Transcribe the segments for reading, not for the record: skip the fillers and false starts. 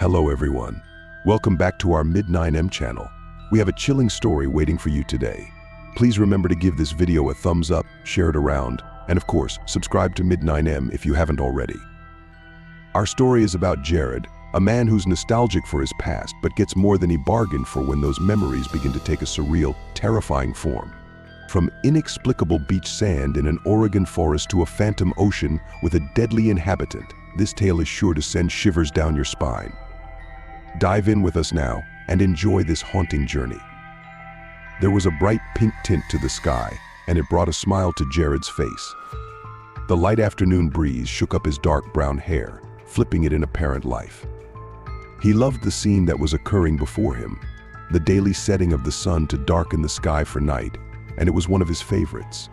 Hello everyone. Welcome back to our Mid-9M channel. We have a chilling story waiting for you today. Please remember to give this video a thumbs up, share it around, and of course, subscribe to Mid-9M if you haven't already. Our story is about Jared, a man who's nostalgic for his past but gets more than he bargained for when those memories begin to take a surreal, terrifying form. From inexplicable beach sand in an Oregon forest to a phantom ocean with a deadly inhabitant, this tale is sure to send shivers down your spine. Dive in with us now and enjoy this haunting journey. There was a bright pink tint to the sky, and it brought a smile to Jared's face. The light afternoon breeze shook up his dark brown hair, flipping it in apparent life. He loved the scene that was occurring before him, the daily setting of the sun to darken the sky for night, and it was one of his favorites.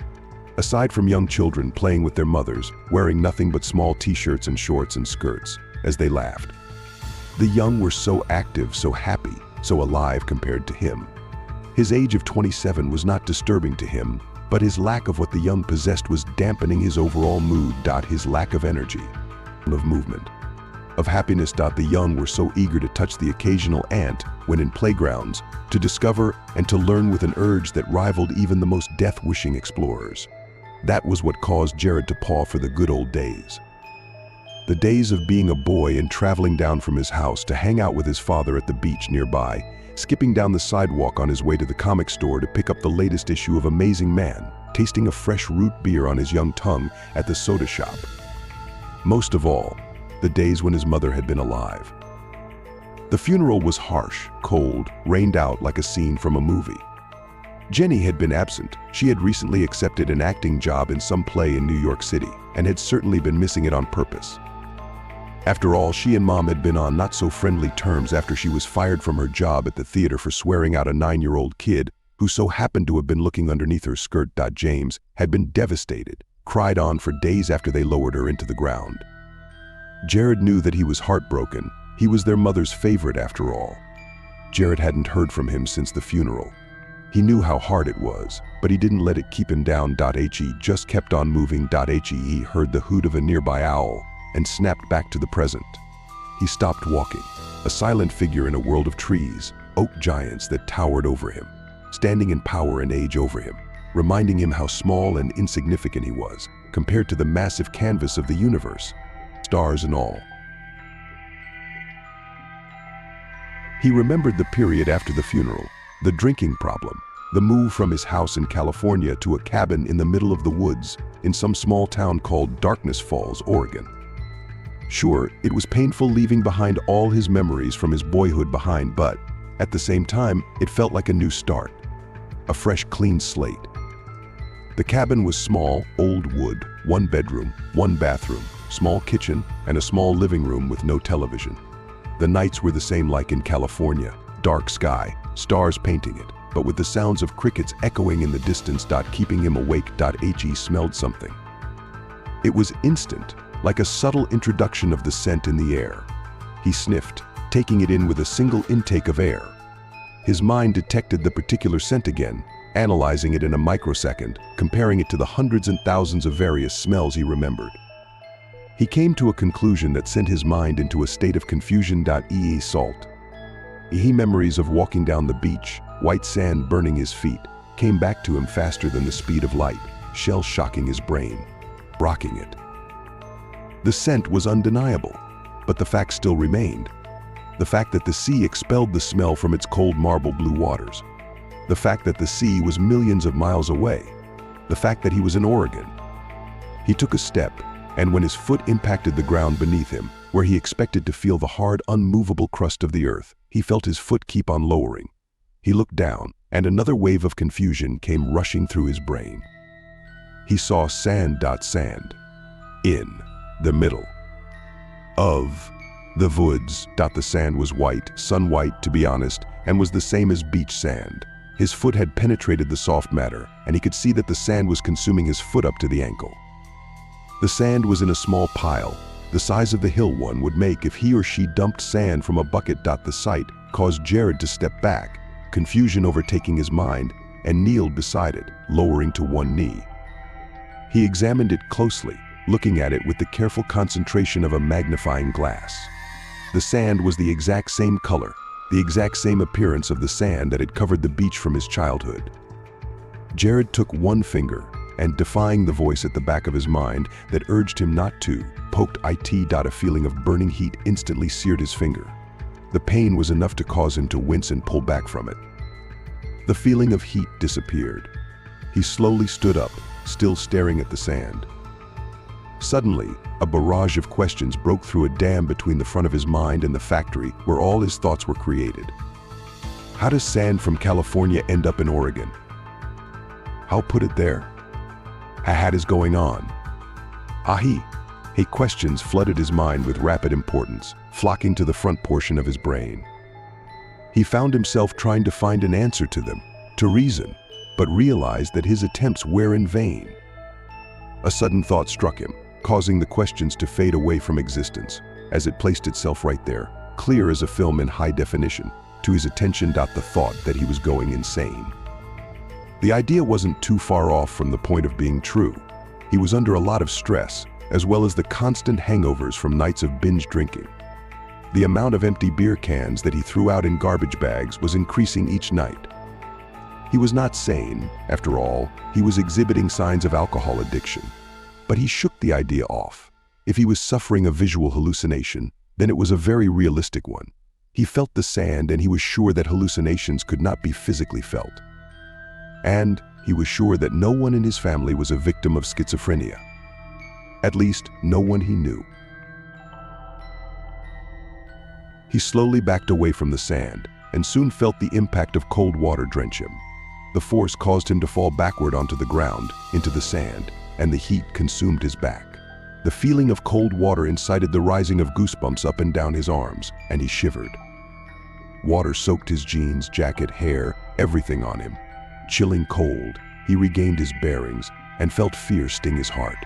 Aside from young children playing with their mothers, wearing nothing but small t-shirts and shorts and skirts, as they laughed. The young were so active, so happy, so alive compared to him. His age of 27 was not disturbing to him, but his lack of what the young possessed was dampening his overall mood. His lack of energy, of movement, of happiness. The young were so eager to touch the occasional ant when in playgrounds, to discover and to learn with an urge that rivaled even the most death-wishing explorers. That was what caused Jared to paw for the good old days. The days of being a boy and traveling down from his house to hang out with his father at the beach nearby, skipping down the sidewalk on his way to the comic store to pick up the latest issue of Amazing Man, tasting a fresh root beer on his young tongue at the soda shop. Most of all, the days when his mother had been alive. The funeral was harsh, cold, rained out like a scene from a movie. Jenny had been absent. She had recently accepted an acting job in some play in New York City and had certainly been missing it on purpose. After all, she and Mom had been on not-so-friendly terms after she was fired from her job at the theater for swearing out a 9-year-old kid who so happened to have been looking underneath her skirt. James had been devastated, cried on for days after they lowered her into the ground. Jared knew that he was heartbroken. He was their mother's favorite after all. Jared hadn't heard from him since the funeral. He knew how hard it was, but he didn't let it keep him down. He just kept on moving. He heard the hoot of a nearby owl and snapped back to the present. He stopped walking, a silent figure in a world of trees, oak giants that towered over him, standing in power and age over him, reminding him how small and insignificant he was compared to the massive canvas of the universe, stars and all. He remembered the period after the funeral, the drinking problem, the move from his house in California to a cabin in the middle of the woods in some small town called Darkness Falls, Oregon. Sure, it was painful leaving behind all his memories from his boyhood behind, but at the same time, it felt like a new start, a fresh, clean slate. The cabin was small, old wood, 1 bedroom, 1 bathroom, small kitchen, and a small living room with no television. The nights were the same like in California, dark sky, stars painting it, but with the sounds of crickets echoing in the distance. Keeping him awake. He smelled something. It was instant, like a subtle introduction of the scent in the air. He sniffed, taking it in with a single intake of air. His mind detected the particular scent again, analyzing it in a microsecond, comparing it to the hundreds and thousands of various smells he remembered. He came to a conclusion that sent his mind into a state of confusion. Salt. Memories of walking down the beach, white sand burning his feet, came back to him faster than the speed of light, shell-shocking his brain, rocking it. The scent was undeniable, but the fact still remained. The fact that the sea expelled the smell from its cold marble blue waters. The fact that the sea was millions of miles away. The fact that he was in Oregon. He took a step, and when his foot impacted the ground beneath him, where he expected to feel the hard, unmovable crust of the earth, he felt his foot keep on lowering. He looked down, and another wave of confusion came rushing through his brain. He saw sand. Sand. In the middle of the woods. The sand was white, sun-white to be honest, and was the same as beach sand. His foot had penetrated the soft matter, and he could see that the sand was consuming his foot up to the ankle. The sand was in a small pile, the size of the hill one would make if he or she dumped sand from a bucket. The sight caused Jared to step back, confusion overtaking his mind, and kneeled beside it, lowering to one knee. He examined it closely, looking at it with the careful concentration of a magnifying glass. The sand was the exact same color, the exact same appearance of the sand that had covered the beach from his childhood. Jared took one finger and, defying the voice at the back of his mind that urged him not to, poked it. A feeling of burning heat instantly seared his finger. The pain was enough to cause him to wince and pull back from it. The feeling of heat disappeared. He slowly stood up, still staring at the sand. Suddenly, a barrage of questions broke through a dam between the front of his mind and the factory where all his thoughts were created. How does sand from California end up in Oregon? How put it there? What is going on? Questions flooded his mind with rapid importance, flocking to the front portion of his brain. He found himself trying to find an answer to them, to reason, but realized that his attempts were in vain. A sudden thought struck him, causing the questions to fade away from existence, as it placed itself right there, clear as a film in high definition, to his attention. The thought that he was going insane. The idea wasn't too far off from the point of being true. He was under a lot of stress, as well as the constant hangovers from nights of binge drinking. The amount of empty beer cans that he threw out in garbage bags was increasing each night. He was not sane, after all. He was exhibiting signs of alcohol addiction. But he shook the idea off. If he was suffering a visual hallucination, then it was a very realistic one. He felt the sand, and he was sure that hallucinations could not be physically felt. And he was sure that no one in his family was a victim of schizophrenia. At least, no one he knew. He slowly backed away from the sand, and soon felt the impact of cold water drench him. The force caused him to fall backward onto the ground, into the sand, and the heat consumed his back. The feeling of cold water incited the rising of goosebumps up and down his arms, and he shivered. Water soaked his jeans, jacket, hair, everything on him. Chilling cold, he regained his bearings and felt fear sting his heart.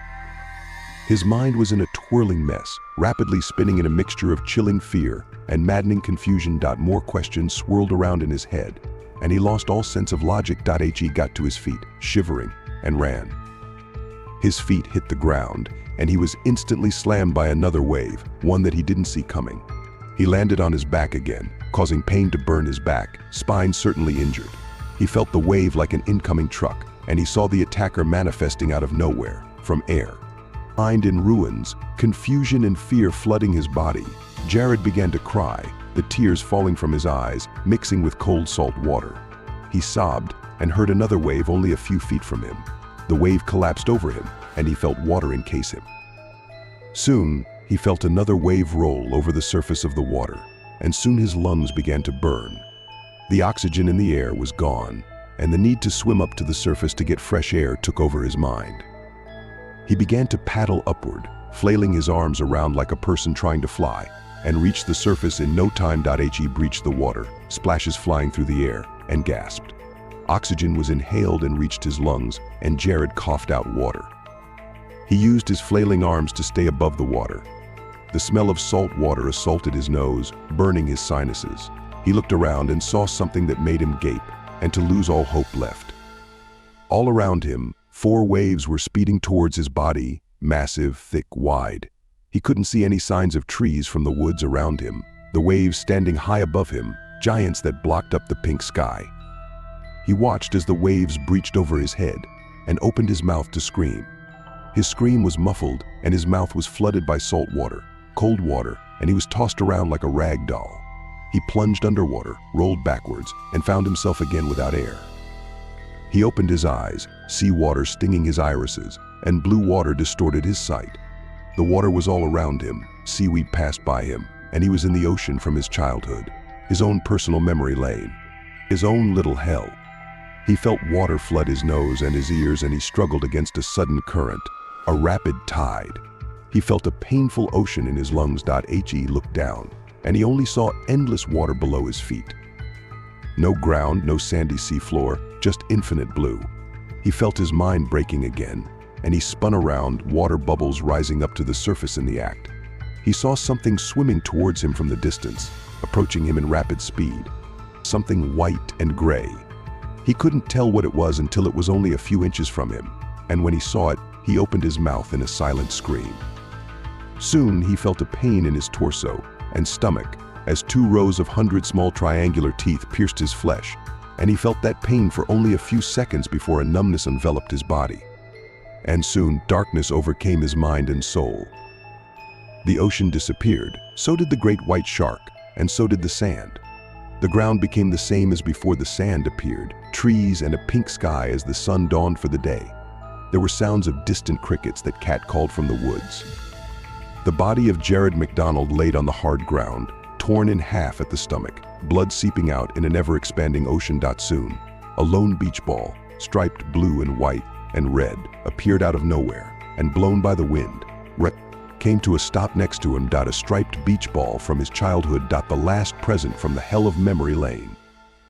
His mind was in a twirling mess, rapidly spinning in a mixture of chilling fear and maddening confusion. More questions swirled around in his head, and he lost all sense of logic. He got to his feet, shivering, and ran. His feet hit the ground, and he was instantly slammed by another wave, one that he didn't see coming. He landed on his back again, causing pain to burn his back, spine certainly injured. He felt the wave like an incoming truck, and he saw the attacker manifesting out of nowhere, from air. Mind in ruins, confusion and fear flooding his body, Jared began to cry, the tears falling from his eyes, mixing with cold salt water. He sobbed and heard another wave only a few feet from him. The wave collapsed over him, and he felt water encase him. Soon, he felt another wave roll over the surface of the water, and soon his lungs began to burn. The oxygen in the air was gone, and the need to swim up to the surface to get fresh air took over his mind. He began to paddle upward, flailing his arms around like a person trying to fly, and reached the surface in no time. He breached the water, splashes flying through the air, and gasped. Oxygen was inhaled and reached his lungs, and Jared coughed out water. He used his flailing arms to stay above the water. The smell of salt water assaulted his nose, burning his sinuses. He looked around and saw something that made him gape, and to lose all hope left. All around him, 4 waves were speeding towards his body, massive, thick, wide. He couldn't see any signs of trees from the woods around him, the waves standing high above him, giants that blocked up the pink sky. He watched as the waves breached over his head and opened his mouth to scream. His scream was muffled, and his mouth was flooded by salt water, cold water, and he was tossed around like a rag doll. He plunged underwater, rolled backwards, and found himself again without air. He opened his eyes, sea water stinging his irises, and blue water distorted his sight. The water was all around him, seaweed passed by him, and he was in the ocean from his childhood, his own personal memory lane, his own little hell. He felt water flood his nose and his ears, and he struggled against a sudden current, a rapid tide. He felt a painful ocean in his lungs. He looked down, and he only saw endless water below his feet. No ground, no sandy seafloor, just infinite blue. He felt his mind breaking again, and he spun around, water bubbles rising up to the surface in the act. He saw something swimming towards him from the distance, approaching him in rapid speed. Something white and gray. He couldn't tell what it was until it was only a few inches from him, and when he saw it, he opened his mouth in a silent scream. Soon he felt a pain in his torso, and stomach as 2 rows of 100 small triangular teeth pierced his flesh, and he felt that pain for only a few seconds before a numbness enveloped his body. And soon, darkness overcame his mind and soul. The ocean disappeared, so did the great white shark, and so did the sand. The ground became the same as before the sand appeared, trees and a pink sky as the sun dawned for the day. There were sounds of distant crickets that Cat called from the woods. The body of Jared McDonald laid on the hard ground, torn in half at the stomach, blood seeping out in an ever-expanding ocean. Soon, a lone beach ball, striped blue and white and red, appeared out of nowhere, and blown by the wind, came to a stop next to him. A striped beach ball from his childhood. The last present from the hell of memory lane.